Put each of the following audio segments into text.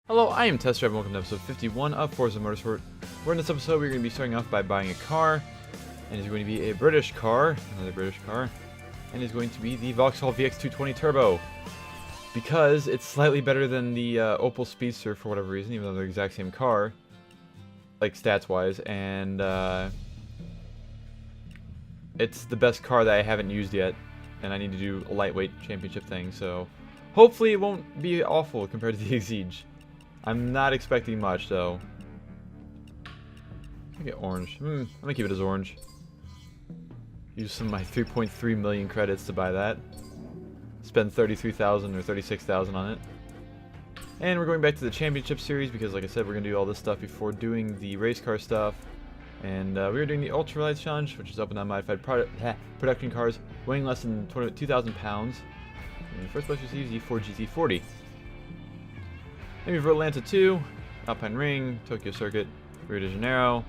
Hello, I am Test Drive and welcome to episode 51 of Forza Motorsport. Where in this episode we're going to be starting off by buying a car, and it's going to be a British car, another British car, and it's going to be the Vauxhall VX220 Turbo. Because it's slightly better than the Opel Speedster for whatever reason, even though they're the exact same car, like stats-wise, and it's the best car that I haven't used yet, and I need to do a lightweight championship thing, so hopefully it won't be awful compared to the Exige. I'm not expecting much, though. I get orange. I'm gonna keep it as orange. Use some of my 3.3 million credits to buy that. Spend 33,000 or 36,000 on it. And we're going back to the championship series because, like I said, we're gonna do all this stuff before doing the race car stuff. And we are doing the Ultralight Challenge, which is up and unmodified production cars weighing less than 2,000 pounds. And first place receives the Ford GT40. Then we have Atlanta 2, Alpine Ring, Tokyo Circuit, Rio de Janeiro,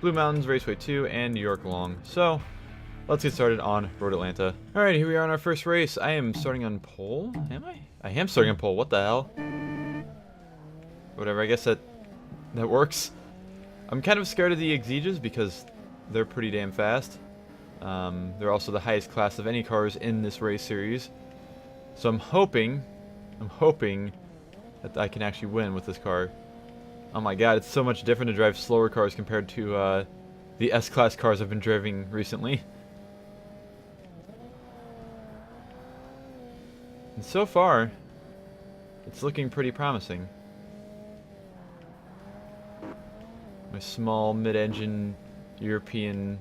Blue Mountains, Raceway 2, and New York Long. So, let's get started on Road Atlanta. Alright, here we are on our first race. I am starting on pole. Am I? I am starting on pole. What the hell? Whatever, I guess that works. I'm kind of scared of the Exiges because they're pretty damn fast. They're also the highest class of any cars in this race series. So I'm hoping that I can actually win with this car. Oh my god, it's so much different to drive slower cars compared to the S-Class cars I've been driving recently. And so far, it's looking pretty promising. My small mid-engine European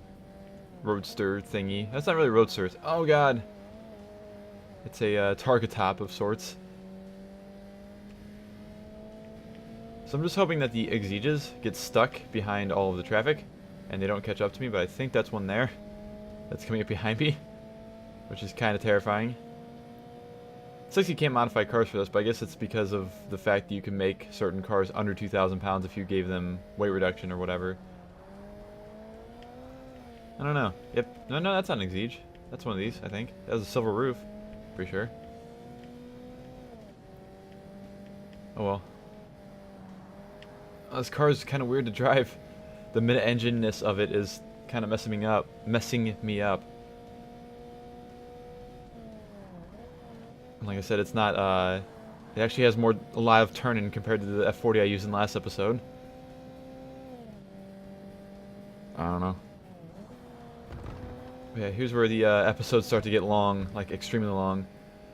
roadster thingy. That's not really roadster. It's, oh god. It's a target top of sorts. So I'm just hoping that the Exiges get stuck behind all of the traffic and they don't catch up to me, but I think that's one there that's coming up behind me, which is kind of terrifying. It looks like you can't modify cars for this, but I guess it's because of the fact that you can make certain cars under 2,000 pounds if you gave them weight reduction or whatever. I don't know. Yep. No, that's not an Exige. That's one of these, I think. That has a silver roof. Pretty sure. Oh well. This car is kind of weird to drive. The mid-engine-ness of it is kind of messing me up. And like I said, it's not. It actually has a lot of turning compared to the F40 I used in the last episode. I don't know. But yeah, here's where the episodes start to get long, like extremely long.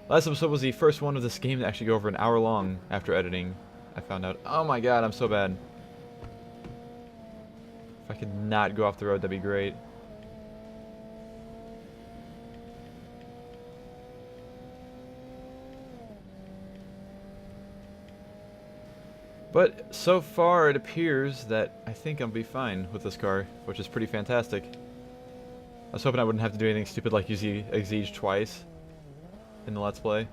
Last episode was the first one of this game to actually go over an hour long after editing. I found out. Oh my god, I'm so bad. If I could not go off the road, that'd be great. But so far, it appears that I think I'll be fine with this car, which is pretty fantastic. I was hoping I wouldn't have to do anything stupid like use the Exige twice in the Let's Play.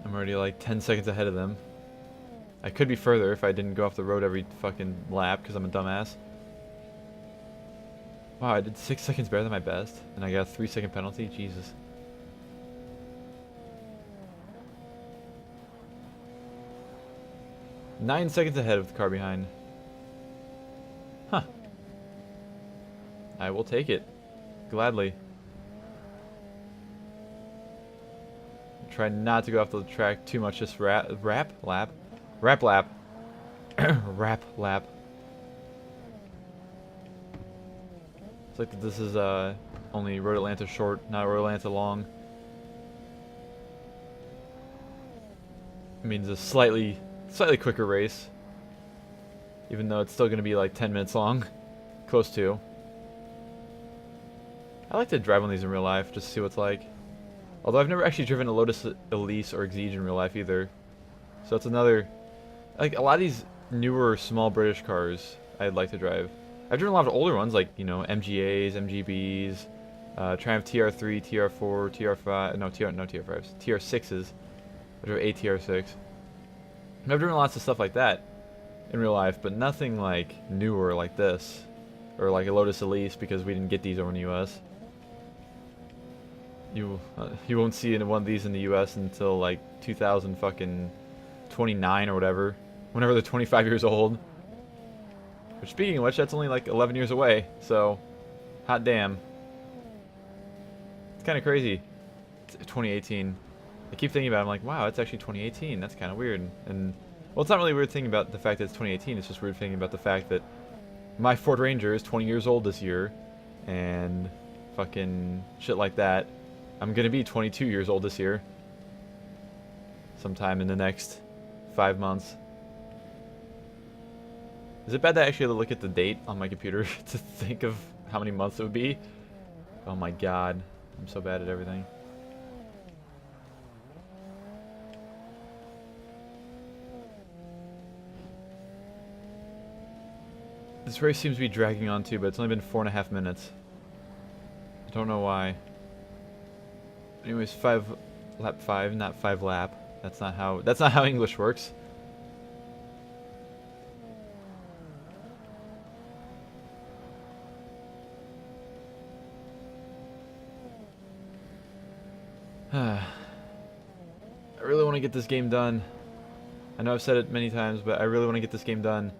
I'm already like 10 seconds ahead of them. I could be further if I didn't go off the road every fucking lap because I'm a dumbass. Wow, I did 6 seconds better than my best, and I got a 3-second penalty? Jesus. Nine seconds ahead of the car behind. Huh. I will take it. Gladly. Try not to go off the track too much, just rap lap. Rap lap. Rap lap. It's like this is only Road Atlanta short, not Road Atlanta long. It means a slightly quicker race. Even though it's still going to be like 10 minutes long. Close to. I like to drive one of these in real life, just to see what it's like. Although I've never actually driven a Lotus Elise or Exige in real life either. So that's another... Like, a lot of these newer, small British cars I'd like to drive. I've driven a lot of older ones, like, you know, MGAs, MGBs, Triumph TR3, TR4, TR5... No TR5s. TR6s. I drove a TR6. I've driven lots of stuff like that in real life, but nothing, like, newer like this. Or like a Lotus Elise, because we didn't get these over in the US. you won't see one of these in the U.S. until like 2029 or whatever, whenever they're 25 years old. Which, speaking of which, that's only like 11 years away. So, hot damn. It's kind of crazy. It's 2018. I keep thinking about it, I'm like, wow, it's actually 2018. That's kind of weird. And well, it's not really weird thinking about the fact that it's 2018. It's just weird thinking about the fact that my Ford Ranger is 20 years old this year, and fucking shit like that. I'm gonna be 22 years old this year. Sometime in the next 5 months. Is it bad that I actually have to look at the date on my computer to think of how many months it would be? Oh my god. I'm so bad at everything. This race seems to be dragging on too, but it's only been 4.5 minutes. I don't know why. Anyways, lap 5, not 5 lap. That's not how English works. I really want to get this game done. I know I've said it many times, but I really want to get this game done.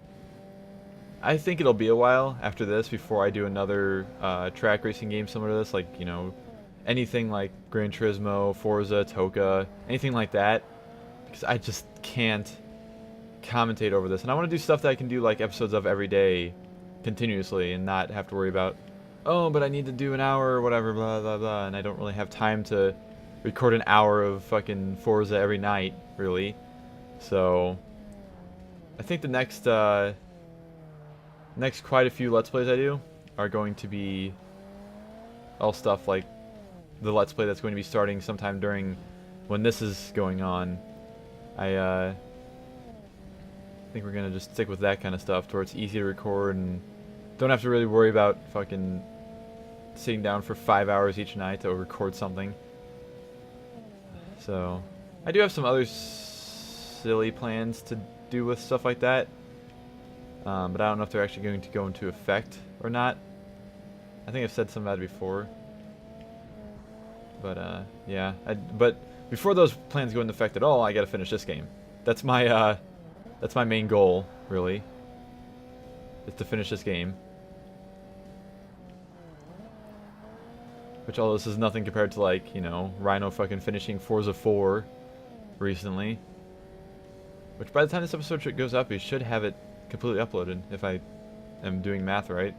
I think it'll be a while after this before I do another track racing game similar to this, like, you know, anything like Gran Turismo, Forza, Toka, anything like that, because I just can't commentate over this. And I want to do stuff that I can do like episodes of every day continuously and not have to worry about, oh, but I need to do an hour or whatever, blah, blah, blah, and I don't really have time to record an hour of fucking Forza every night, really. So I think the next quite a few Let's Plays I do are going to be all stuff like the Let's Play that's going to be starting sometime during when this is going on. I think we're going to just stick with that kind of stuff to where it's easy to record and don't have to really worry about fucking sitting down for 5 hours each night to record something. So I do have some other silly plans to do with stuff like that. But I don't know if they're actually going to go into effect or not. I think I've said some of that before. But, yeah. But before those plans go into effect at all, I gotta finish this game. That's my main goal, really. Is to finish this game. Which, although this is nothing compared to, like, you know, Rhino fucking finishing Forza 4 recently. Which, by the time this episode goes up, he should have it completely uploaded, if I am doing math right.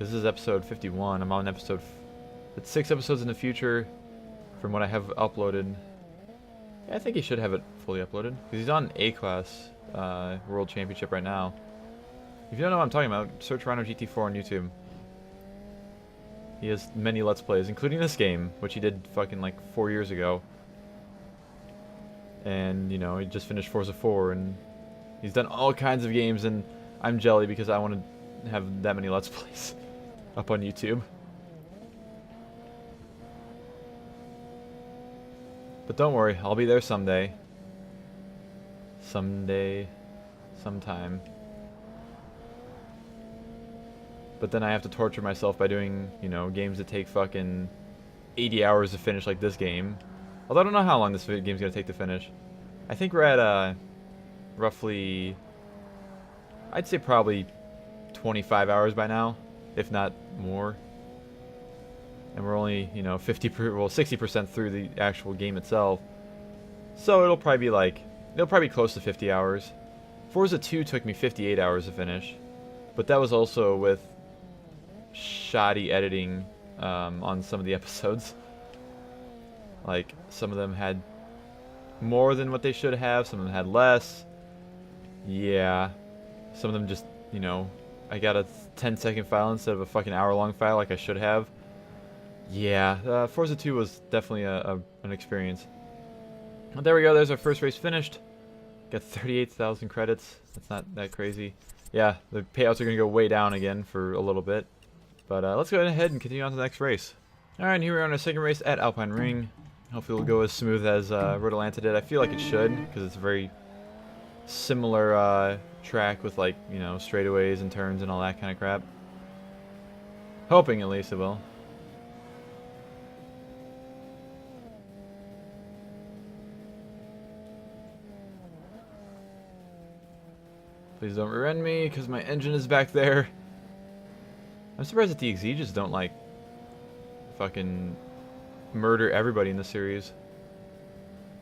This is episode 51. I'm on episode... It's 6 episodes in the future from what I have uploaded. Yeah, I think he should have it fully uploaded. Because he's on A-Class World Championship right now. If you don't know what I'm talking about, search Rhino GT4 on YouTube. He has many Let's Plays, including this game, which he did fucking like 4 years ago. And, you know, he just finished Forza 4, and he's done all kinds of games, and I'm jelly because I want to have that many Let's Plays up on YouTube. But don't worry, I'll be there someday. Someday. Sometime. But then I have to torture myself by doing, you know, games that take fucking 80 hours to finish, like this game. Although I don't know how long this game's gonna take to finish. I think we're at, roughly... I'd say probably 25 hours by now, if not more. And we're only, you know, 60% through the actual game itself. So it'll probably be like... It'll probably be close to 50 hours. Forza 2 took me 58 hours to finish. But that was also with shoddy editing on some of the episodes. Like, some of them had more than what they should have, some of them had less. Yeah. Some of them just, you know, I got a 10-second file instead of a fucking hour-long file like I should have. Yeah, Forza 2 was definitely an experience. Well, there we go, there's our first race finished. Got 38,000 credits. That's not that crazy. Yeah, the payouts are going to go way down again for a little bit. But let's go ahead and continue on to the next race. Alright, here we are on our second race at Alpine Ring. Hopefully it'll go as smooth as Road Atlanta did. I feel like it should, because it's a very similar track with, like, you know, straightaways and turns and all that kind of crap. Hoping at least it will. Please don't rear end me, because my engine is back there. I'm surprised that the Exeges don't, like, fucking murder everybody in the series.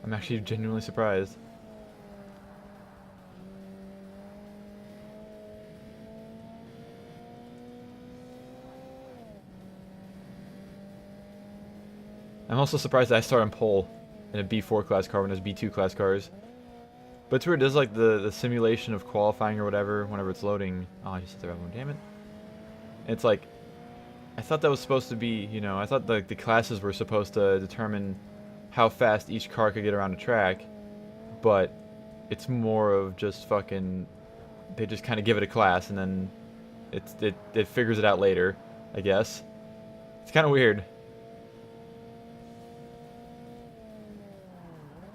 I'm actually genuinely surprised. I'm also surprised that I start on pole in a B4 class car when there's B2 class cars. But it's weird, it does like the simulation of qualifying or whatever whenever it's loading. Oh, I just hit the red one, damn it. And it's like, I thought that was supposed to be, you know, I thought the classes were supposed to determine how fast each car could get around a track. But it's more of just fucking, they just kind of give it a class and then it figures it out later, I guess. It's kind of weird.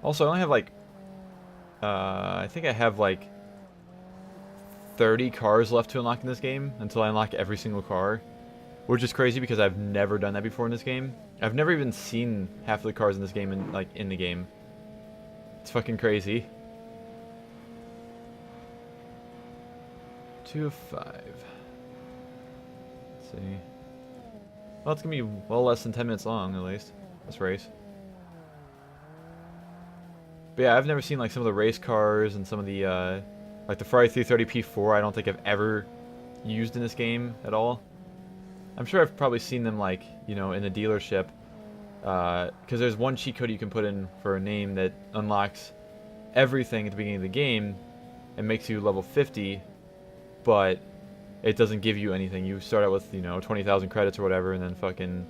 Also, I only have like, I think I have like 30 cars left to unlock in this game until I unlock every single car, which is crazy because I've never done that before in this game. I've never even seen half of the cars in this game in the game. It's fucking crazy. 2 of 5. Let's see. Well, it's gonna be well less than 10 minutes long at least. This race. But yeah, I've never seen like some of the race cars and some of the like the Ferrari 330 P4. I don't think I've ever used in this game at all. I'm sure I've probably seen them like, you know, in the dealership. Because there's one cheat code you can put in for a name that unlocks everything at the beginning of the game and makes you level 50, but it doesn't give you anything. You start out with, you know, 20,000 credits or whatever, and then fucking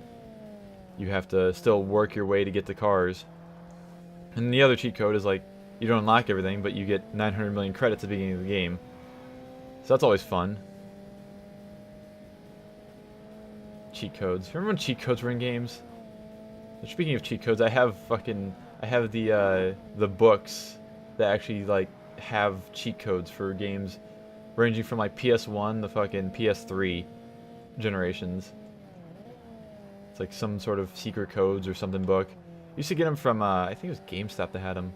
you have to still work your way to get the cars. And the other cheat code is like, you don't unlock everything, but you get 900 million credits at the beginning of the game. So that's always fun. Cheat codes. Remember when cheat codes were in games? Speaking of cheat codes, I have the books that actually like have cheat codes for games ranging from like PS1 to fucking PS3 generations. It's like some sort of secret codes or something book. Used to get them from, I think it was GameStop that had them.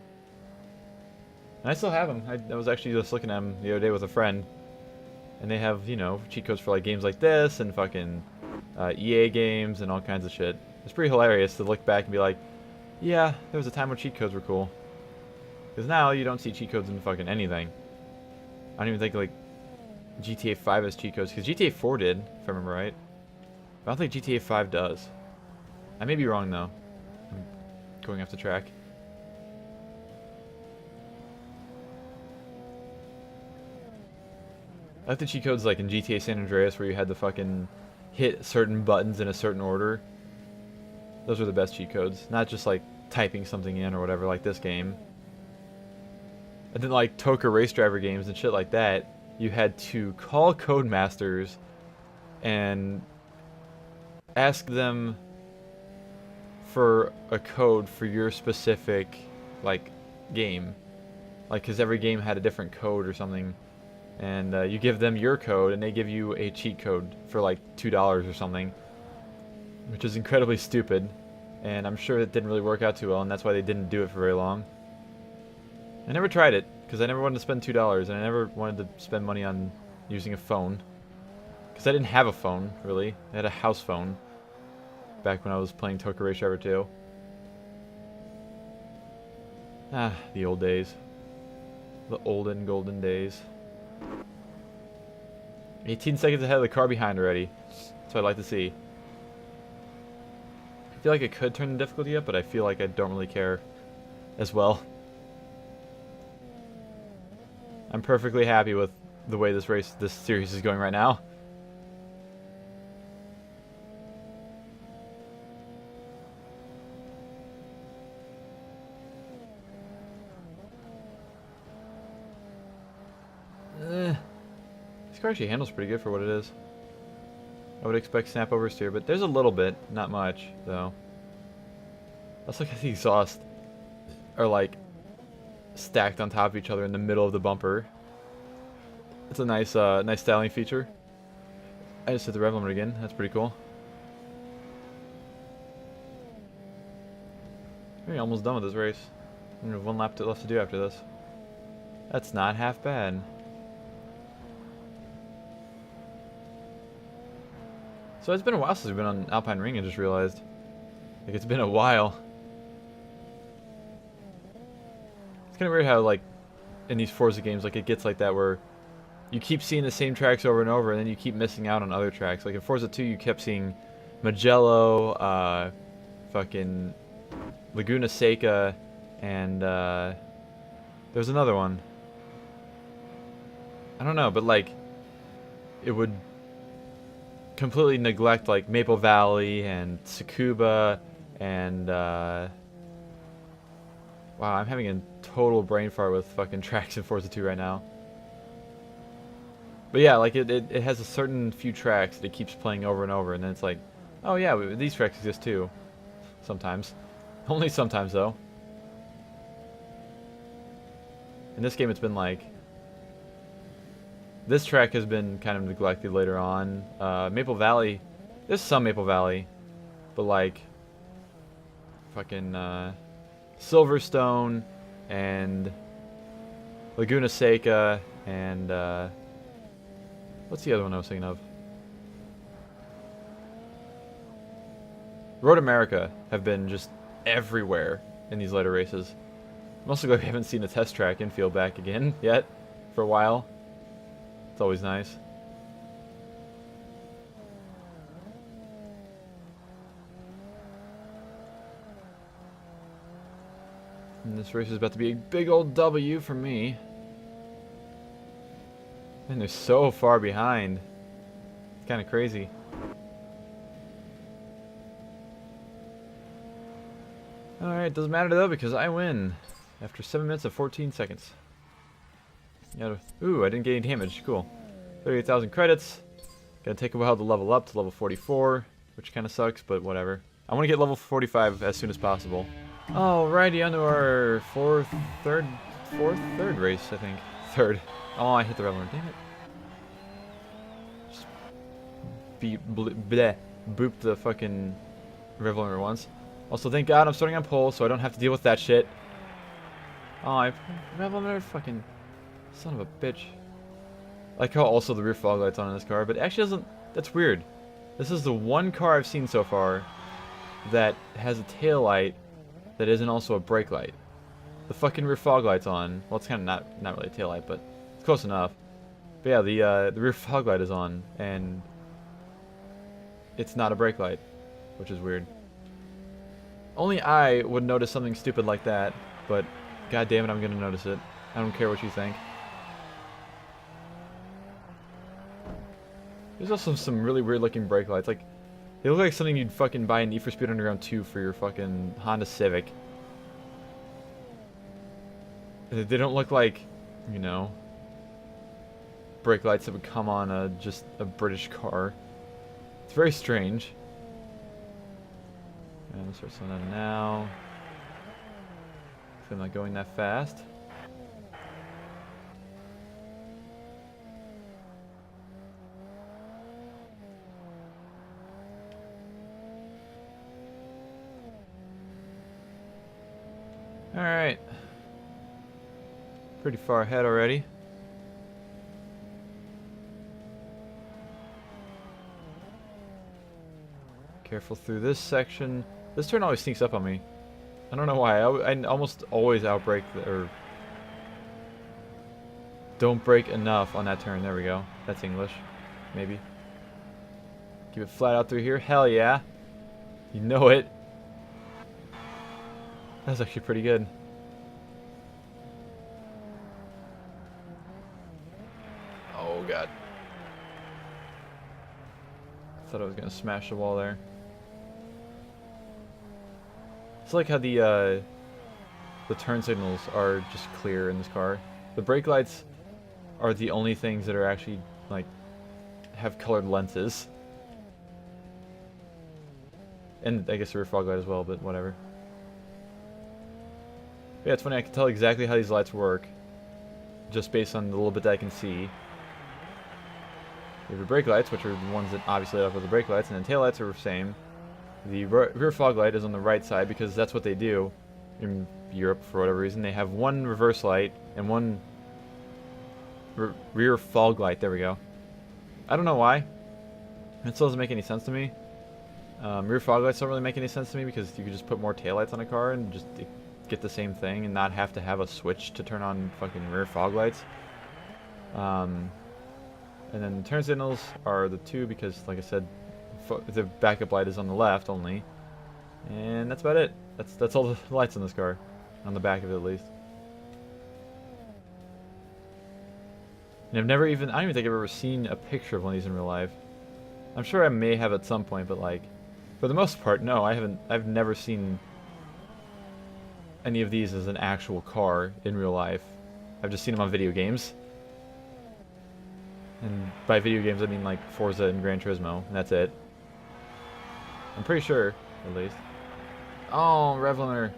And I still have them. I was actually just looking at them the other day with a friend. And they have, you know, cheat codes for like games like this and fucking EA games and all kinds of shit. It's pretty hilarious to look back and be like, yeah, there was a time when cheat codes were cool. Because now you don't see cheat codes in fucking anything. I don't even think like GTA 5 has cheat codes. Because GTA 4 did, if I remember right. But I don't think GTA 5 does. I may be wrong though. Going off the track. I like the cheat codes like in GTA San Andreas where you had to fucking hit certain buttons in a certain order. Those are the best cheat codes. Not just like typing something in or whatever like this game. And then like Toka race driver games and shit like that, you had to call Codemasters and ask them for a code for your specific like game, like because every game had a different code or something, and you give them your code and they give you a cheat code for like $2 or something, which is incredibly stupid, and I'm sure it didn't really work out too well, and that's why they didn't do it for very long. I never tried it because I never wanted to spend $2, and I never wanted to spend money on using a phone because I didn't have a phone really. I had a house phone back when I was playing Toka Race Driver 2. Ah, the old days. The olden golden days. 18 seconds ahead of the car behind already. That's what I'd like to see. I feel like I could turn the difficulty up, but I feel like I don't really care as well. I'm perfectly happy with the way this series is going right now. This car actually handles pretty good for what it is. I would expect snap oversteer, but there's a little bit, not much, though. Let's look at the exhaust. Are like stacked on top of each other in the middle of the bumper. It's a nice, nice styling feature. I just hit the rev limiter again. That's pretty cool. We're almost done with this race. We have one lap left to do after this. That's not half bad. So it's been a while since we've been on Alpine Ring, I just realized. Like, it's been a while. It's kind of weird how, like, in these Forza games, like, it gets like that where you keep seeing the same tracks over and over, and then you keep missing out on other tracks. Like, in Forza 2, you kept seeing Magello, fucking Laguna Seca, and, there's another one. I don't know, but, like, it would completely neglect, like, Maple Valley and Tsukuba and, wow, I'm having a total brain fart with fucking tracks in Forza 2 right now. But yeah, like, it has a certain few tracks that it keeps playing over and over, and then it's like, oh yeah, these tracks exist too. Sometimes. Only sometimes, though. In this game, it's been like, this track has been kind of neglected later on. Maple Valley, there's some Maple Valley, but like, fucking, Silverstone and Laguna Seca and, what's the other one I was thinking of? Road America have been just everywhere in these later races. I'm also glad we haven't seen a test track infield back again yet for a while. It's always nice. And this race is about to be a big old W for me. And they're so far behind. It's kind of crazy. Alright, doesn't matter though because I win after 7 minutes and 14 seconds. Ooh, I didn't get any damage. Cool. 38,000 credits. Gonna take a while to level up to level 44, which kind of sucks, but whatever. I want to get level 45 as soon as possible. Alrighty, on to our third race, I think. Third. Oh, I hit the red one. Damn it. Just boop the fucking Reveler once. Also, thank God I'm starting on pole, so I don't have to deal with that shit. Oh, Reveler fucking son of a bitch. I like how also the rear fog light's on in this car, but it actually doesn't. That's weird. This is the one car I've seen so far that has a tail light that isn't also a brake light. The fucking rear fog light's on. Well, it's kind of not really a tail light, but it's close enough. But yeah, the rear fog light is on, and it's not a brake light, which is weird. Only I would notice something stupid like that, but god damn it, I'm gonna notice it. I don't care what you think. There's also some really weird looking brake lights. Like, they look like something you'd fucking buy in Need for Speed Underground 2 for your fucking Honda Civic. They don't look like, you know, brake lights that would come on just a British car. It's very strange. And let's start slowing down now. I'm not going that fast. Alright. Pretty far ahead already. Careful through this section. This turn always sneaks up on me. I don't know why. I almost always outbrake or don't brake enough on that turn. There we go. That's English. Maybe. Keep it flat out through here. Hell yeah. You know it. That's actually pretty good. Oh god. Thought I was gonna smash the wall there. It's like how the turn signals are just clear in this car. The brake lights are the only things that are actually, like, have colored lenses. And I guess the rear fog light as well, but whatever. But yeah, it's funny, I can tell exactly how these lights work just based on the little bit that I can see. You have your brake lights, which are the ones that obviously light up with the brake lights, and then tail lights are the same. The rear fog light is on the right side because that's what they do in Europe for whatever reason. They have one reverse light and one rear fog light. There we go. I don't know why. It still doesn't make any sense to me. Rear fog lights don't really make any sense to me because you could just put more taillights on a car and just get the same thing and not have to have a switch to turn on fucking rear fog lights. And then the turn signals are the two because, like I said, the backup light is on the left only. And that's about it. That's all the lights on this car. On the back of it, at least. And I don't even think I've ever seen a picture of one of these in real life. I'm sure I may have at some point, but like, for the most part, no, I haven't. I've never seen any of these as an actual car in real life. I've just seen them on video games. And by video games, I mean like Forza and Gran Turismo, and that's it. I'm pretty sure, at least. Oh, rev limiter.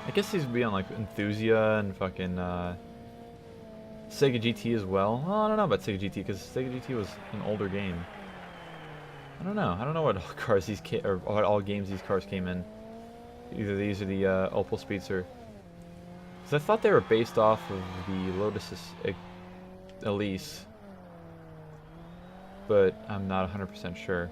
I guess these would be on like Enthusia and fucking Sega GT as well. Well, I don't know about Sega GT because Sega GT was an older game. I don't know. I don't know what cars these or what all games these cars came in. Either these or the Opel Speedster. Because I thought they were based off of the Lotus Elise, but I'm not 100% sure.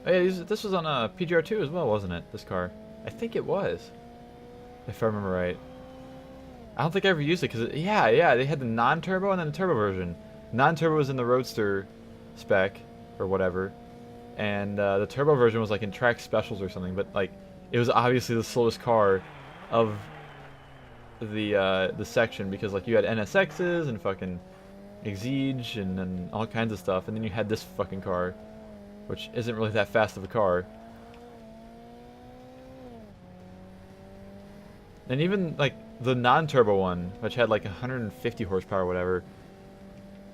Oh yeah, this was on a PGR2 as well, wasn't it? This car. I think it was, if I remember right. I don't think I ever used it because yeah, they had the non-turbo and then the turbo version. Non-turbo was in the Roadster spec or whatever, and the turbo version was like in track specials or something. But like, it was obviously the slowest car of the section because like you had NSXs and fucking Exige and then all kinds of stuff, and then you had this fucking car, which isn't really that fast of a car. And even like the non-turbo one, which had like 150 horsepower or whatever,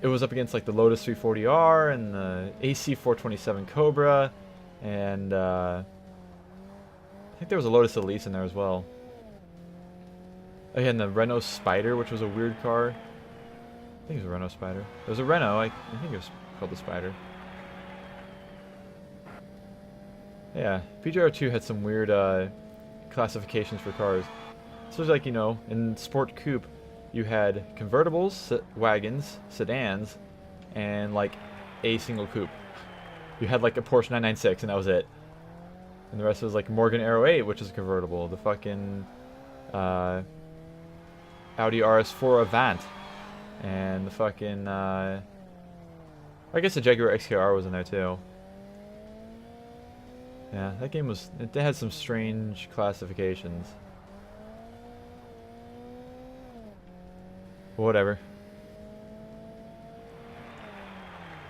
it was up against like the Lotus 340R and the AC 427 Cobra, and I think there was a Lotus Elise in there as well. Oh yeah, and the Renault Spider, which was a weird car. I think it was a Renault Spider. It was a Renault, I think it was called the Spider. Yeah, PGR2 had some weird classifications for cars. So it's like, you know, in Sport Coupe, you had convertibles, wagons, sedans, and like a single coupe. You had like a Porsche 996, and that was it. And the rest was like Morgan Aero 8, which is a convertible. The fucking Audi RS4 Avant, and the fucking I guess the Jaguar XKR was in there too. Yeah, that game was, it had some strange classifications. Whatever.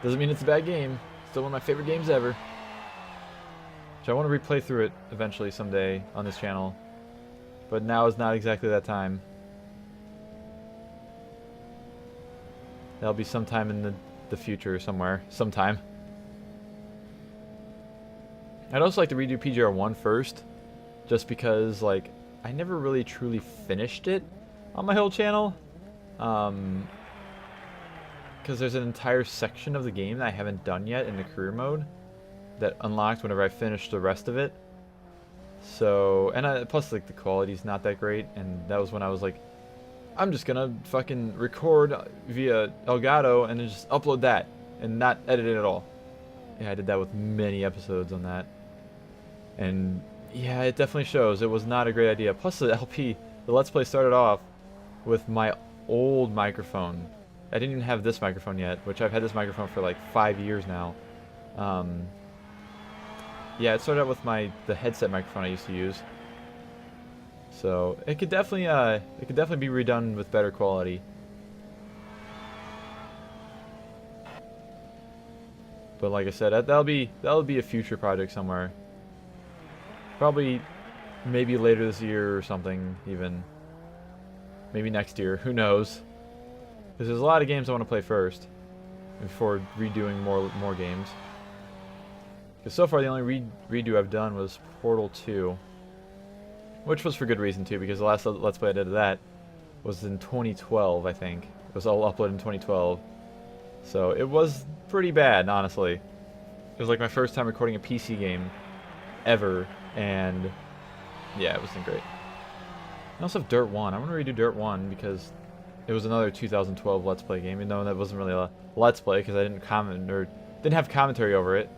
Doesn't mean it's a bad game. Still one of my favorite games ever. Which I want to replay through it eventually someday on this channel. But now is not exactly that time. That'll be sometime in the future somewhere. Sometime. I'd also like to redo PGR1 first, just because, like, I never really truly finished it on my whole channel. Because there's an entire section of the game that I haven't done yet in the career mode that unlocked whenever I finished the rest of it. So, and plus, like, the quality's not that great, and that was when I was like, I'm just gonna fucking record via Elgato and then just upload that and not edit it at all. Yeah, I did that with many episodes on that. And yeah, it definitely shows. It was not a great idea. Plus the LP, the Let's Play started off with my old microphone. I didn't even have this microphone yet, which I've had this microphone for like 5 years now. Yeah, it started out with the headset microphone I used to use. So it could definitely be redone with better quality. But like I said, that'll be a future project somewhere. Probably, maybe later this year or something, even. Maybe next year, who knows? Because there's a lot of games I want to play first before redoing more games. Because so far the only redo I've done was Portal 2. which was for good reason too, because the last Let's Play I did of that was in 2012, I think. It was all uploaded in 2012. So it was pretty bad, honestly. It was like my first time recording a PC game ever, and yeah, it wasn't great. I also have Dirt 1. I want to redo Dirt 1 because it was another 2012 Let's Play game, even though that wasn't really a Let's Play because I didn't comment or didn't have commentary over it.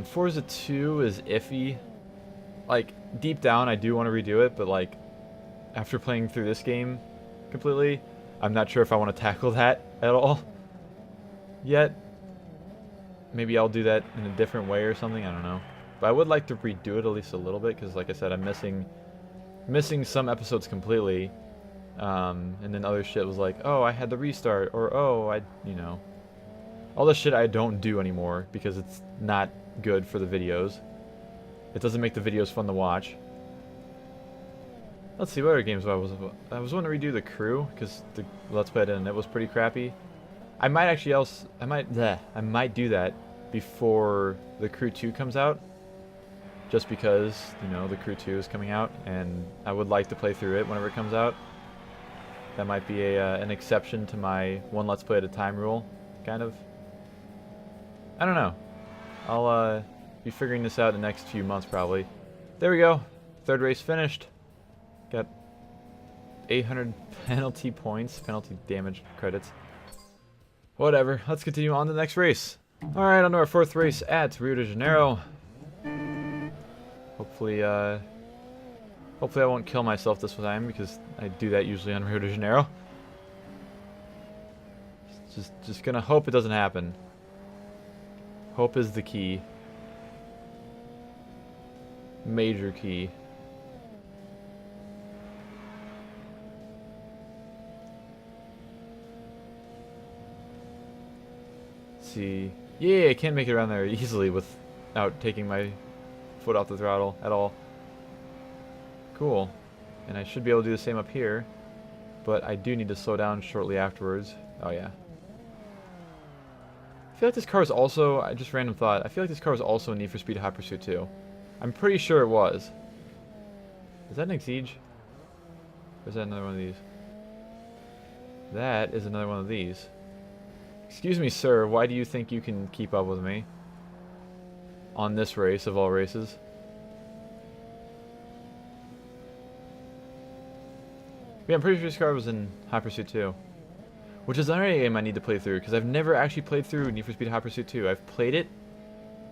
Forza 2 is iffy. Like, deep down, I do want to redo it, but like, after playing through this game completely, I'm not sure if I want to tackle that at all yet. Maybe I'll do that in a different way or something, I don't know. But I would like to redo it at least a little bit, because like I said, I'm missing some episodes completely. And then other shit was like, oh, I had the restart, or oh, you know. All the shit I don't do anymore, because it's not good for the videos. It doesn't make the videos fun to watch. Let's see, what other games I was wanting to redo The Crew, because the Let's Play I did, and it was pretty crappy. I might actually I might do that before The Crew 2 comes out. Just because, you know, The Crew 2 is coming out, and I would like to play through it whenever it comes out. That might be an exception to my one Let's Play at a time rule, kind of. I don't know. I'll be figuring this out in the next few months, probably. There we go. Third race finished. Got 800 penalty points, penalty damage credits. Whatever. Let's continue on to the next race. Alright, on to our fourth race at Rio de Janeiro. Hopefully, hopefully I won't kill myself this time, because I do that usually on Rio de Janeiro. Just gonna hope it doesn't happen. Hope is the key. Major key. Let's see. Yeah, I can't make it around there easily without taking my foot off the throttle at all. Cool. And I should be able to do the same up here, but I do need to slow down shortly afterwards. Oh yeah. I feel like this car is also, just random thought, I feel like this car was also in Need for Speed Hot Pursuit 2. I'm pretty sure it was. Is that an Exige? Or is that another one of these? That is another one of these. Excuse me, sir, why do you think you can keep up with me? On this race of all races. Yeah, I'm pretty sure this car was in Hot Pursuit 2. Which is another game I need to play through, because I've never actually played through Need for Speed Hot Pursuit 2. I've played it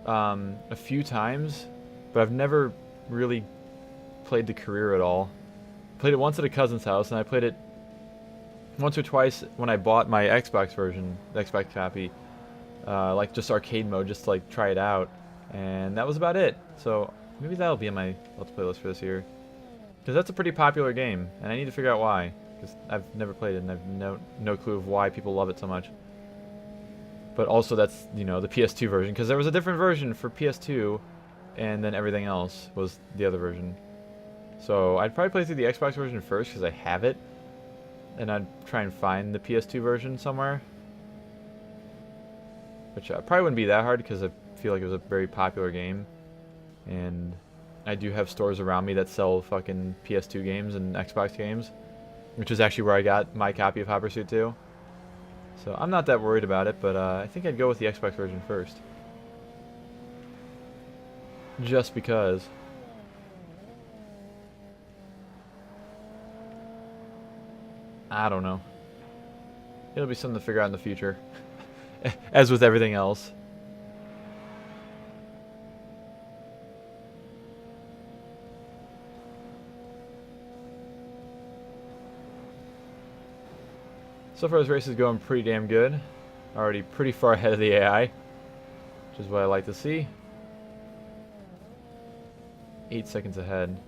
a few times, but I've never really played the career at all. Played it once at a cousin's house, and I played it once or twice when I bought my Xbox version, the Xbox copy. Like just arcade mode, just to like try it out. And that was about it. So maybe that'll be in my Let's Play list for this year. Because that's a pretty popular game, and I need to figure out why. Because I've never played it, and I've no clue of why people love it so much. But also that's, you know, the PS2 version, because there was a different version for PS2, and then everything else was the other version. So I'd probably play through the Xbox version first, because I have it, and I'd try and find the PS2 version somewhere. Which probably wouldn't be that hard, because I feel like it was a very popular game, and I do have stores around me that sell fucking PS2 games and Xbox games, which is actually where I got my copy of Hot Pursuit 2. So I'm not that worried about it, but I think I'd go with the Xbox version first. Just because. I don't know. It'll be something to figure out in the future. As with everything else. So far this race is going pretty damn good. Already pretty far ahead of the AI, which is what I like to see. 8 seconds ahead.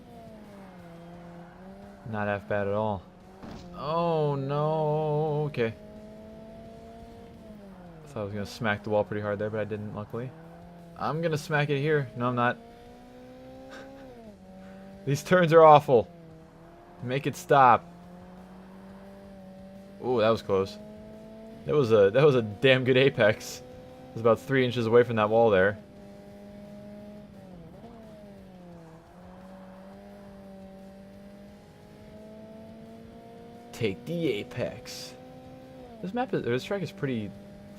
Not half bad at all. Oh no, okay. I thought I was gonna smack the wall pretty hard there, but I didn't, luckily. I'm gonna smack it here. No, I'm not. These turns are awful. Make it stop. Ooh, that was close. That was a damn good apex. It was about 3 inches away from that wall there. take the apex. This track is pretty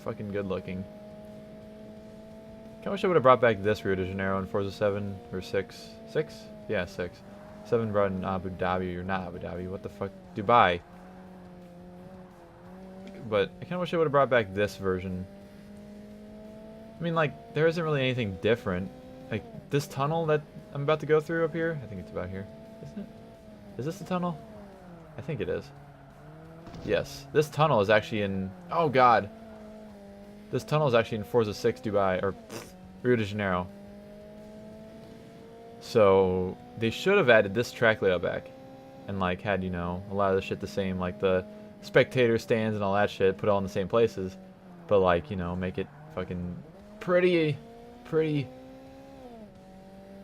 fucking good looking. I wish I would have brought back this Rio de Janeiro in Forza 7 or 6. 6? Yeah, 6. 7 brought in Abu Dhabi, or not Abu Dhabi, what the fuck? Dubai. But I kind of wish I would have brought back this version. I mean, like, there isn't really anything different. Like, this tunnel that I'm about to go through up here, I think it's about here, isn't it? Is this the tunnel? I think it is. Yes, this tunnel is actually in, oh god. This tunnel is actually in Forza 6 Dubai, or Rio de Janeiro. So, they should have added this track layout back. And, like, had, you know, a lot of the shit the same, like the spectator stands and all that shit, put it all in the same places. But, like, you know, make it fucking pretty.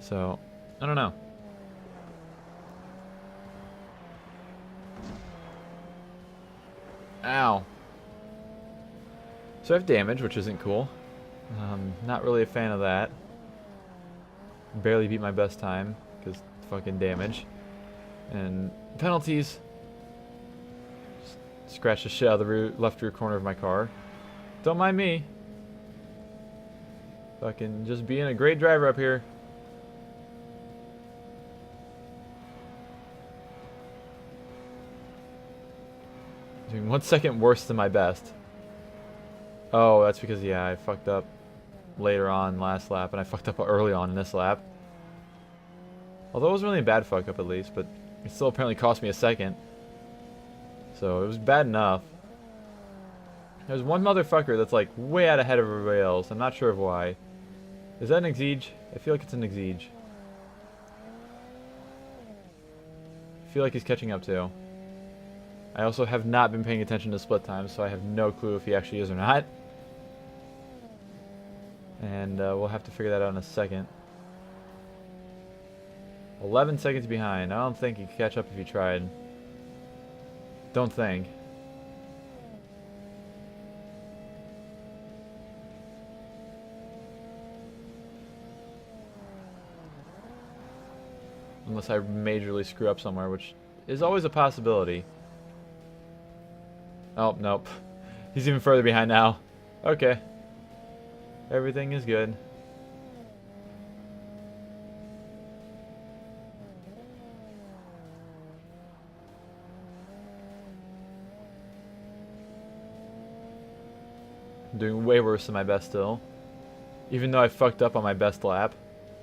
So, I don't know. Ow. So I have damage, which isn't cool. Not really a fan of that. Barely beat my best time, because fucking damage. And penalties. Scratch the shit out of the left rear corner of my car. Don't mind me. Fucking just being a great driver up here. Doing 1 second worse than my best. Oh, that's because, yeah, I fucked up later on last lap, and I fucked up early on in this lap. Although it wasn't really a bad fuck up at least, but it still apparently cost me a second. So it was bad enough. There's one motherfucker that's like way out ahead of everybody else. I'm not sure of why. Is that an exige? I feel like it's an exige. I feel like he's catching up too. I also have not been paying attention to split times, so I have no clue if he actually is or not. And we'll have to figure that out in a second. 11 seconds behind. I don't think he could catch up if he tried. Don't think. Unless I majorly screw up somewhere, which is always a possibility. Oh, nope. He's even further behind now. Okay. Everything is good. I'm doing way worse than my best still. Even though I fucked up on my best lap,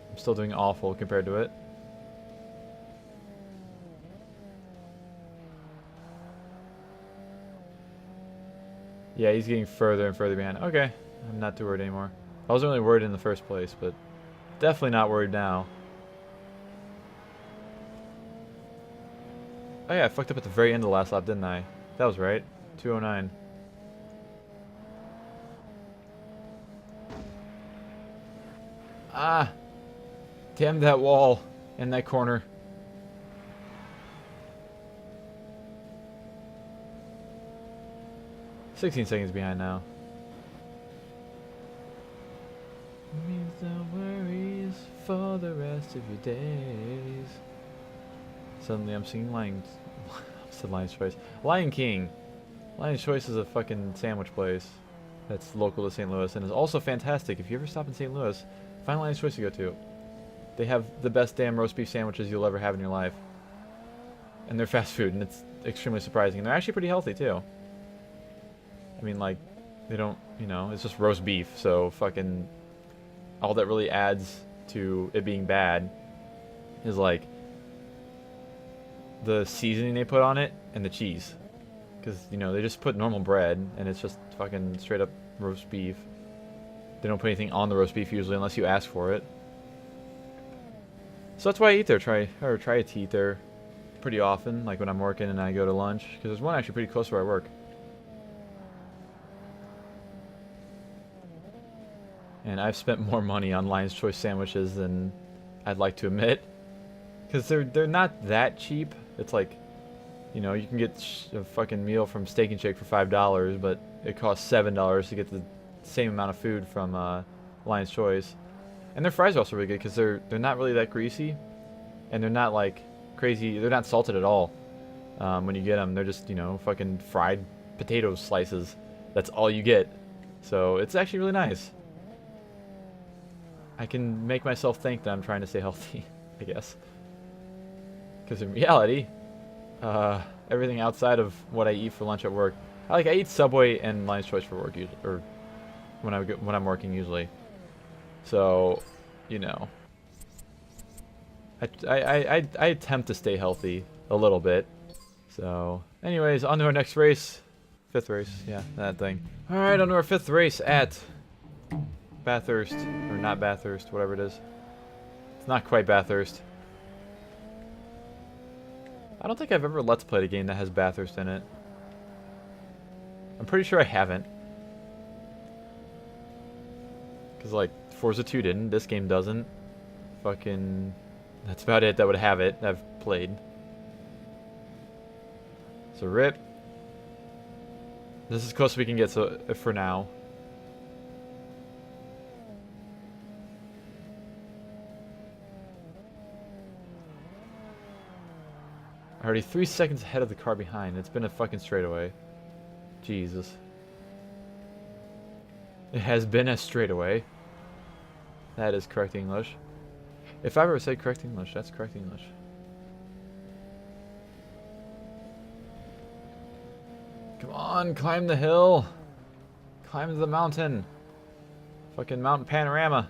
I'm still doing awful compared to it. Yeah, he's getting further and further behind. Okay, I'm not too worried anymore. I wasn't really worried in the first place, but definitely not worried now. Oh yeah, I fucked up at the very end of the last lap, didn't I? That was right. 209. Ah! Damn that wall in that corner. $16 seconds behind now. Means no worries for the rest of your days. Suddenly I'm singing Lion... I said Lion's Choice. Lion King. Lion's Choice is a fucking sandwich place that's local to St. Louis and is also fantastic. If you ever stop in St. Louis, find Lion's Choice to go to. They have the best damn roast beef sandwiches you'll ever have in your life. And they're fast food, and it's extremely surprising. And they're actually pretty healthy, too. I mean, like, they don't, you know, it's just roast beef, so fucking all that really adds to it being bad is, like, the seasoning they put on it and the cheese. Because, you know, they just put normal bread, and it's just fucking straight up roast beef. They don't put anything on the roast beef usually unless you ask for it. So that's why I eat there. Try to eat there pretty often, like when I'm working and I go to lunch. Because there's one actually pretty close where I work. And I've spent more money on Lion's Choice sandwiches than I'd like to admit. Because they're not that cheap. It's like, you know, you can get a fucking meal from Steak and Shake for $5, but it costs $7 to get the same amount of food from Lion's Choice. And their fries are also really good because they're not really that greasy. And they're not like crazy, they're not salted at all. When you get them, they're just, you know, fucking fried potato slices. That's all you get. So it's actually really nice. I can make myself think that I'm trying to stay healthy, I guess. Because in reality, everything outside of what I eat for lunch at work, I eat Subway and Lion's Choice for work, usually, or when I'm working usually. So, you know, I attempt to stay healthy a little bit. So, anyways, on to our next race. 5th race, yeah, that thing. All right, on to our 5th race at Bathurst, or not Bathurst, whatever it is. It's not quite Bathurst. I don't think I've ever Let's Played a game that has Bathurst in it. I'm pretty sure I haven't. Because, like, Forza 2 didn't. This game doesn't. Fucking... That's about it that would have it. I've played. So, rip. This is as close as we can get for now. Already 3 seconds ahead of the car behind. It's been a fucking straightaway. Jesus. It has been a straightaway. That is correct English. If I ever said correct English, that's correct English. Come on, climb the hill. Climb the mountain. Fucking mountain panorama.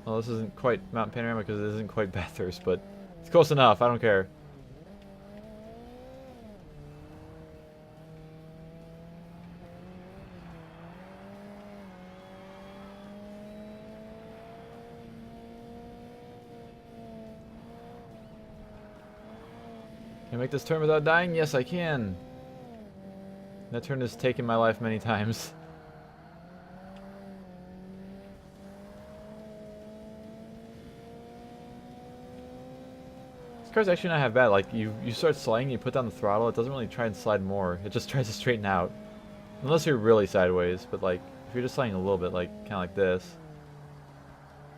Well, this isn't quite Mountain Panorama because it isn't quite Bathurst, but it's close enough. I don't care. Can I make this turn without dying? Yes, I can. That turn has taken my life many times. This car's actually not half bad. Like, you start sliding, you put down the throttle, it doesn't really try and slide more. It just tries to straighten out. Unless you're really sideways, but like, if you're just sliding a little bit, like, kind of like this,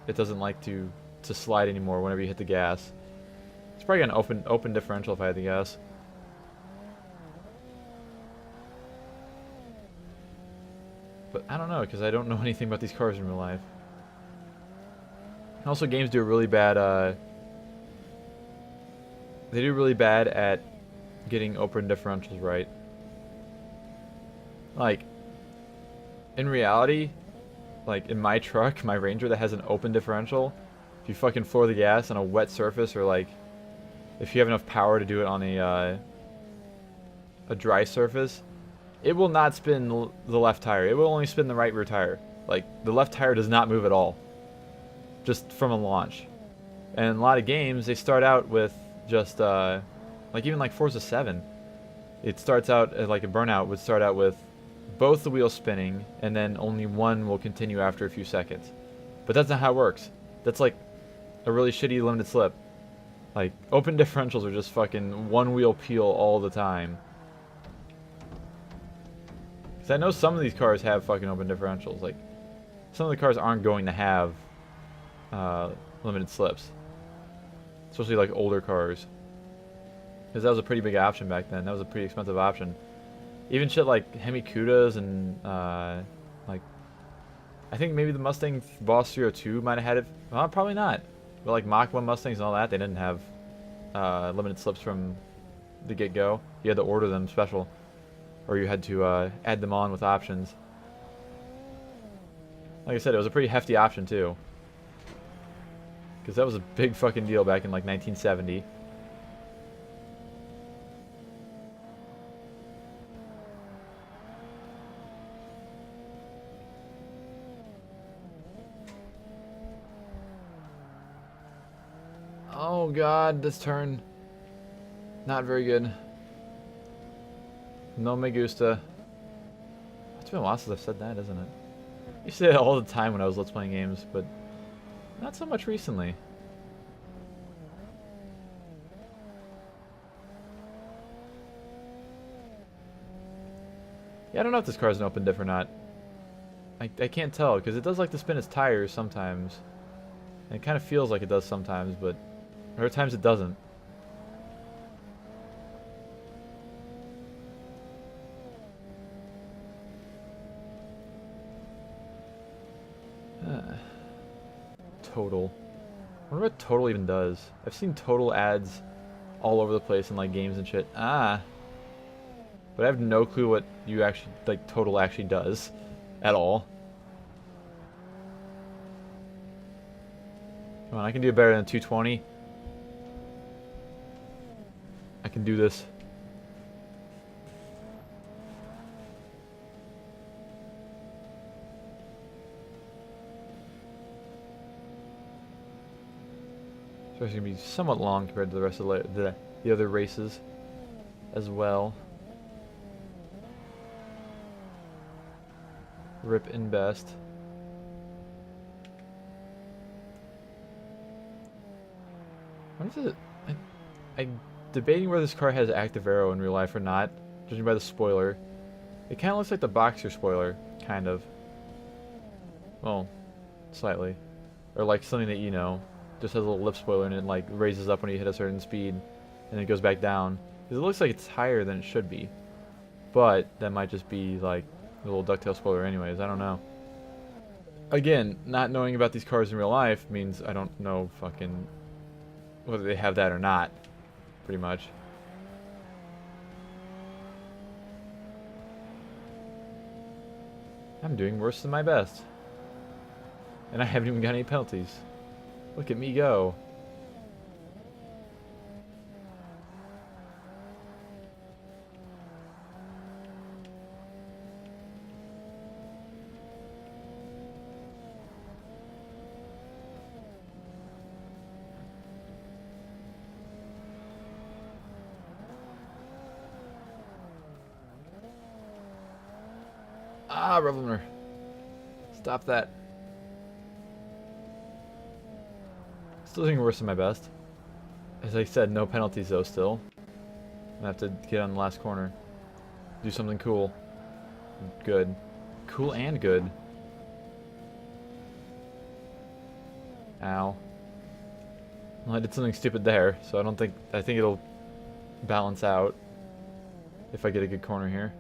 it doesn't like to slide anymore whenever you hit the gas. It's probably an open differential if I had to guess. But I don't know, because I don't know anything about these cars in real life. Also, games do a really bad, they do really bad at getting open differentials right. Like, in reality, like in my truck, my Ranger that has an open differential, if you fucking floor the gas on a wet surface, or like, if you have enough power to do it on a dry surface, it will not spin the left tire. It will only spin the right rear tire. Like, the left tire does not move at all. Just from a launch. And in a lot of games, they start out with just, like even like Forza 7, it starts out, like a Burnout would start out with both the wheels spinning, and then only one will continue after a few seconds. But that's not how it works. That's like a really shitty limited slip. Like, open differentials are just fucking one wheel peel all the time. Because I know some of these cars have fucking open differentials. Like, some of the cars aren't going to have limited slips. Especially like older cars. Because that was a pretty big option back then. That was a pretty expensive option. Even shit like Hemi Cudas and like, I think maybe the Mustang Boss 302 might have had it. Well, probably not. But like Mach 1 Mustangs and all that, they didn't have limited slips from the get-go. You had to order them special. Or you had to add them on with options. Like I said, it was a pretty hefty option too. Because that was a big fucking deal back in like 1970. Oh god, this turn. Not very good. No me gusta. It's been a while since I've said that, isn't it? I used to say it all the time when I was Let's Playing games, but not so much recently. Yeah, I don't know if this car is an open diff or not. I can't tell, because it does like to spin its tires sometimes. And it kind of feels like it does sometimes, but There are times it doesn't. Total. I wonder what total even does. I've seen total ads all over the place in like games and shit. But I have no clue what you actually like total actually does at all. Come on, I can do better than 220. I can do this. So it's going to be somewhat long compared to the rest of the other races as well. Rip in best. What is it? I'm debating whether this car has active aero in real life or not, judging by the spoiler. It kind of looks like the Boxer spoiler, kind of. Well, slightly. Or like something that, you know, just has a little lip spoiler and it like raises up when you hit a certain speed and it goes back down. Because it looks like it's higher than it should be. But that might just be like a little ducktail spoiler anyways, I don't know. Again, not knowing about these cars in real life means I don't know fucking whether they have that or not, pretty much. I'm doing worse than my best. And I haven't even got any penalties. Look at me go. Reveler. Stop that. Still doing worse than my best. As I said, no penalties though still. I have to get on the last corner. Do something cool. Good. Cool and good. Ow. Well, I did something stupid there, so I think it'll balance out if I get a good corner here.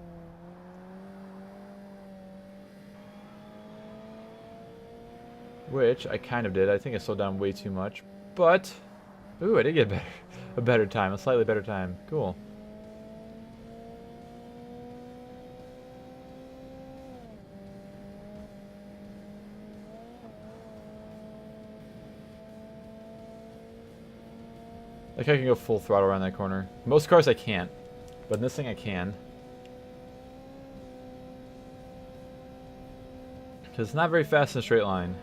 Which I kind of did. I think I slowed down way too much. But, ooh, I did get a better time. A slightly better time. Cool. Like I can go full throttle around that corner. Most cars I can't. But in this thing I can. Because it's not very fast in a straight line.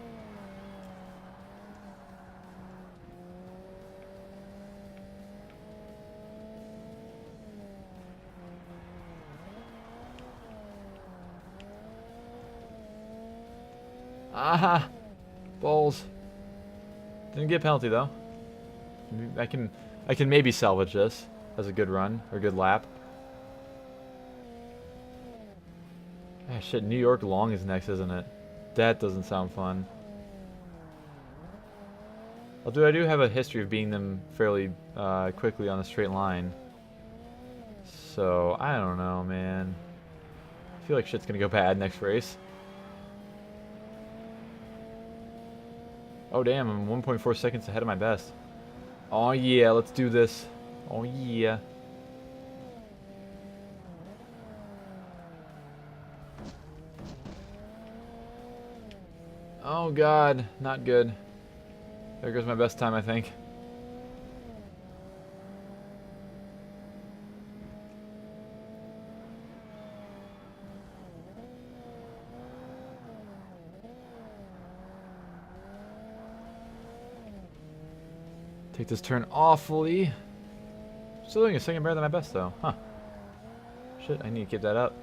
Aha! Balls. Didn't get a penalty though. I can maybe salvage this as a good run or a good lap. Ah shit, New York long is next, isn't it? That doesn't sound fun. Although I do have a history of beating them fairly quickly on a straight line. So, I don't know, man. I feel like shit's gonna go bad next race. Oh damn, I'm 1.4 seconds ahead of my best. Oh yeah, let's do this. Oh yeah. Oh god, not good. There goes my best time, I think. Take this turn awfully. Still doing a second better than my best though, huh? Shit, I need to keep that up.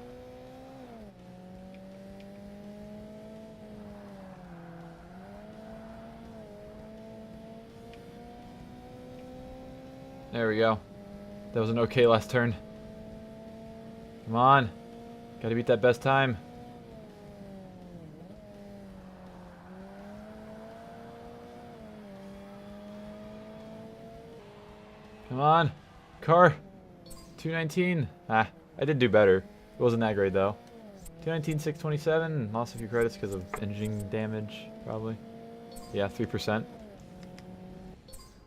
There we go. That was an okay last turn. Come on. Gotta beat that best time. Come on. Car. 219. Ah, I did do better. It wasn't that great though. 219, 627. Lost a few credits because of engine damage, probably. Yeah, 3%.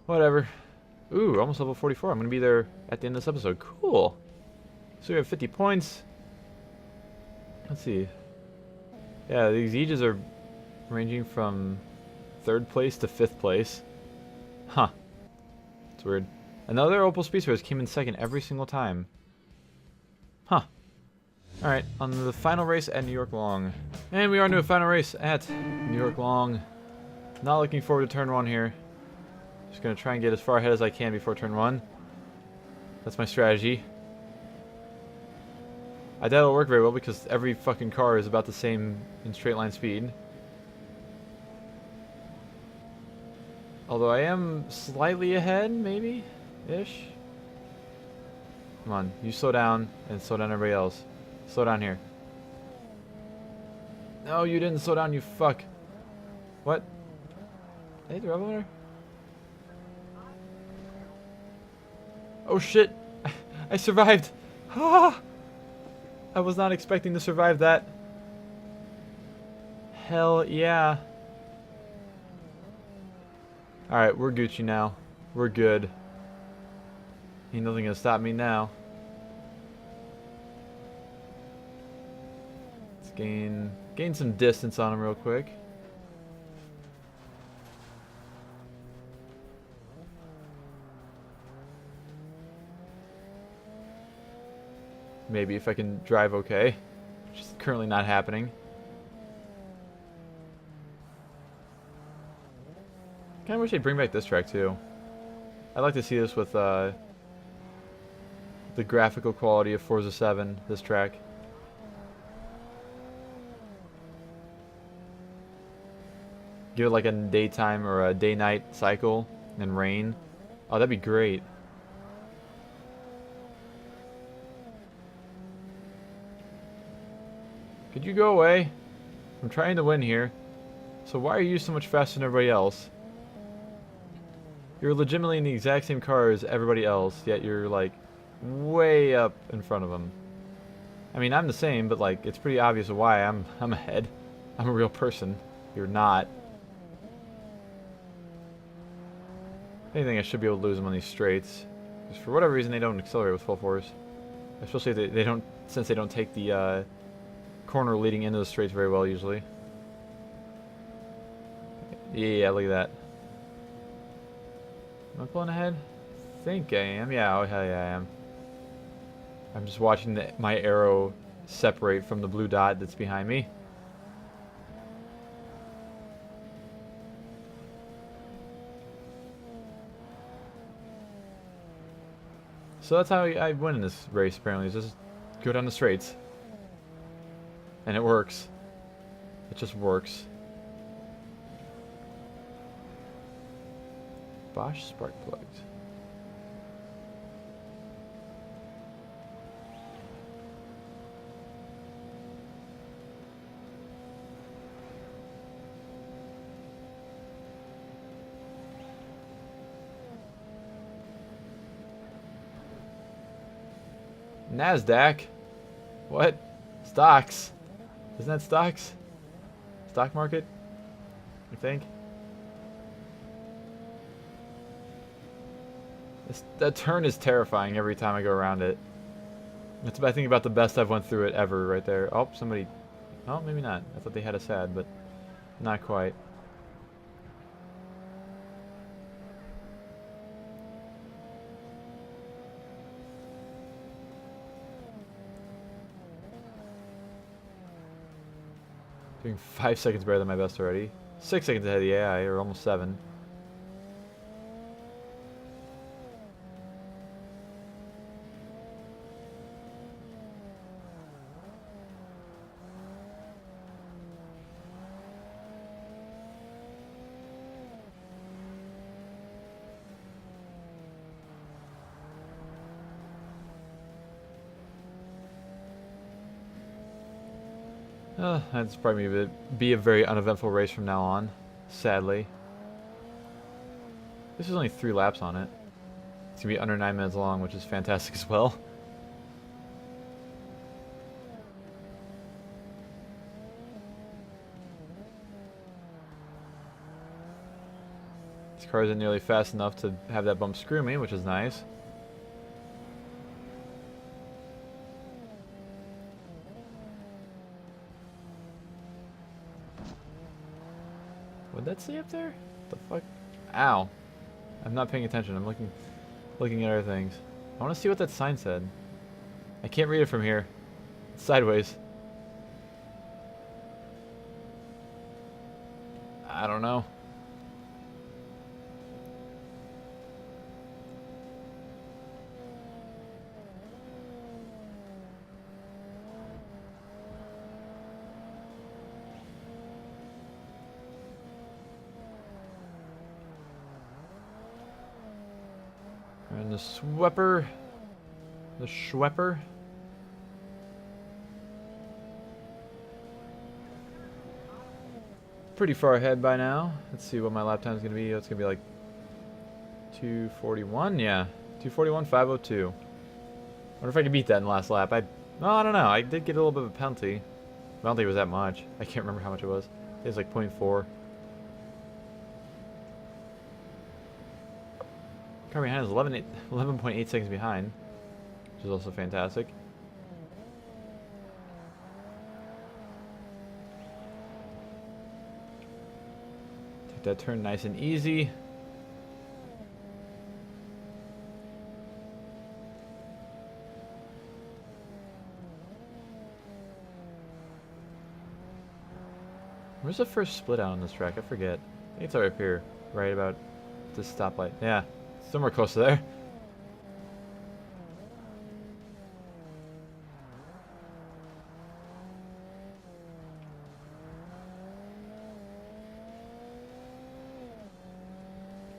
Whatever. Ooh, almost level 44. I'm going to be there at the end of this episode. Cool. So we have 50 points. Let's see. Yeah, these ages are ranging from 3rd place to 5th place. Huh. It's weird. Another Opel Speedster Race came in 2nd every single time. Huh. Alright, on the final race at New York Long. And we are into a final race at New York Long. Not looking forward to turn 1 here. Just gonna try and get as far ahead as I can before turn 1. That's my strategy. I doubt it'll work very well because every fucking car is about the same in straight line speed. Although I am slightly ahead, maybe? Ish? Come on, you slow down and slow down everybody else. Slow down here. No, you didn't slow down, you fuck. What? Hey, the rebel. Oh shit! I survived! Ah! I was not expecting to survive that. Hell yeah. Alright, we're Gucci now. We're good. Ain't nothing gonna stop me now. Let's gain some distance on him real quick. Maybe if I can drive okay, which is currently not happening. Kinda wish they'd bring back this track too. I'd like to see this with the graphical quality of Forza 7, this track. Give it like a daytime or a day-night cycle and rain. Oh, that'd be great. Could you go away? I'm trying to win here. So why are you so much faster than everybody else? You're legitimately in the exact same car as everybody else, yet you're like way up in front of them. I mean, I'm the same, but like it's pretty obvious why I'm ahead. I'm a real person. You're not. If anything, I should be able to lose them on these straights. Because for whatever reason, they don't accelerate with full force. Especially if they don't, since they don't take the corner leading into the straights very well usually. Yeah, look at that. Am I pulling ahead? I think I am. Yeah, oh hell yeah I am. I'm just watching my arrow separate from the blue dot that's behind me. So that's how I win in this race apparently, is just go down the straights. And it works. It just works. Bosch spark plugs. NASDAQ? What? Stocks? Isn't that stocks? Stock market? I think. That turn is terrifying every time I go around it. That's, I think, about the best I've went through it ever right there. Oh, somebody... Oh, maybe not. I thought they had a sad, but not quite. Doing 5 seconds better than my best already. 6 seconds ahead of the AI, or almost 7. That's probably be a very uneventful race from now on, sadly. This is only 3 laps on it. It's going to be under 9 minutes long, which is fantastic as well. This car isn't nearly fast enough to have that bump screw me, which is nice. What'd that say up there? The fuck? Ow. I'm not paying attention. I'm looking at other things. I want to see what that sign said. I can't read it from here. It's sideways. I don't know. And the Schwepper. The Schwepper. Pretty far ahead by now. Let's see what my lap time is going to be. It's going to be like 2:41. Yeah, 2:41.502. Wonder if I can beat that in the last lap. I don't know. I did get a little bit of a penalty. I don't think it was that much. I can't remember how much it was. It was like 0.4. Car behind is 11.8 seconds behind, which is also fantastic. Take that turn nice and easy. Where's the first split out on this track? I forget. I think it's right up here, right about this stoplight. Yeah. Somewhere close to there.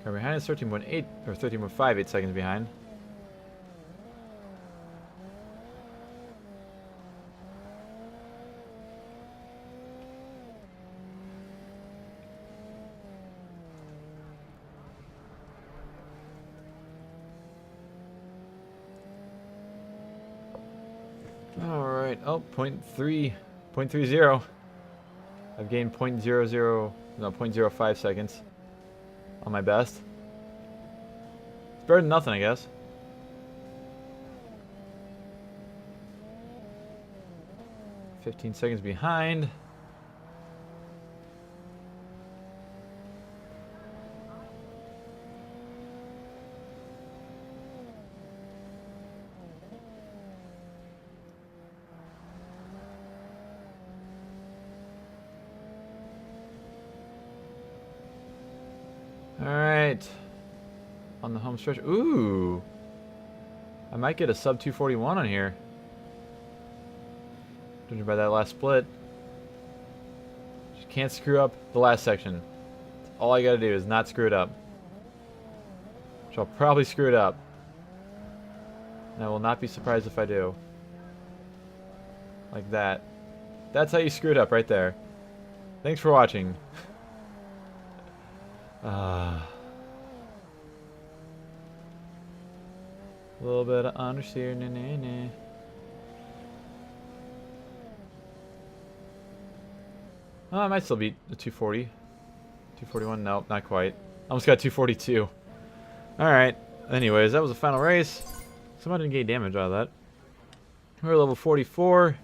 Car behind is 13.8 or 13.58 seconds behind. Alright, oh, 0.30. I've gained 0.05 seconds on my best. It's better than nothing, I guess. $15 seconds behind. Alright. On the home stretch. Ooh. I might get a sub 241 on here. Judging by that last split. Just can't screw up the last section. All I gotta do is not screw it up. Which I'll probably screw it up. And I will not be surprised if I do. Like that. That's how you screw it up right there. Thanks for watching. A little bit of understeer, nah. Oh, I might still beat the 240. 241, nope, not quite. Almost got 242. Alright, anyways, that was the final race. Somehow didn't get damage out of that. We're level 44.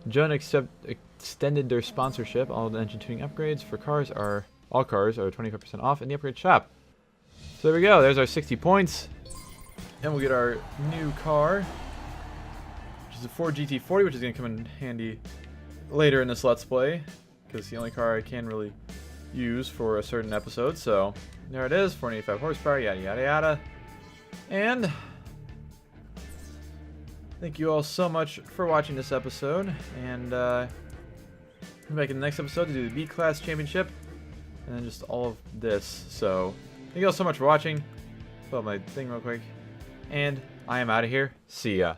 Joan extended their sponsorship. All the engine tuning upgrades for cars are... All cars are 25% off in the upgrade shop. So there we go. There's our 60 points. And we'll get our new car, which is a Ford GT40, which is going to come in handy later in this Let's Play, because it's the only car I can really use for a certain episode. So there it is, 485 horsepower, yada yada yada. And thank you all so much for watching this episode. And come back in the next episode to do the B-Class Championship. And then just all of this. So, thank you all so much for watching. Pull up my thing real quick. And I am out of here. See ya.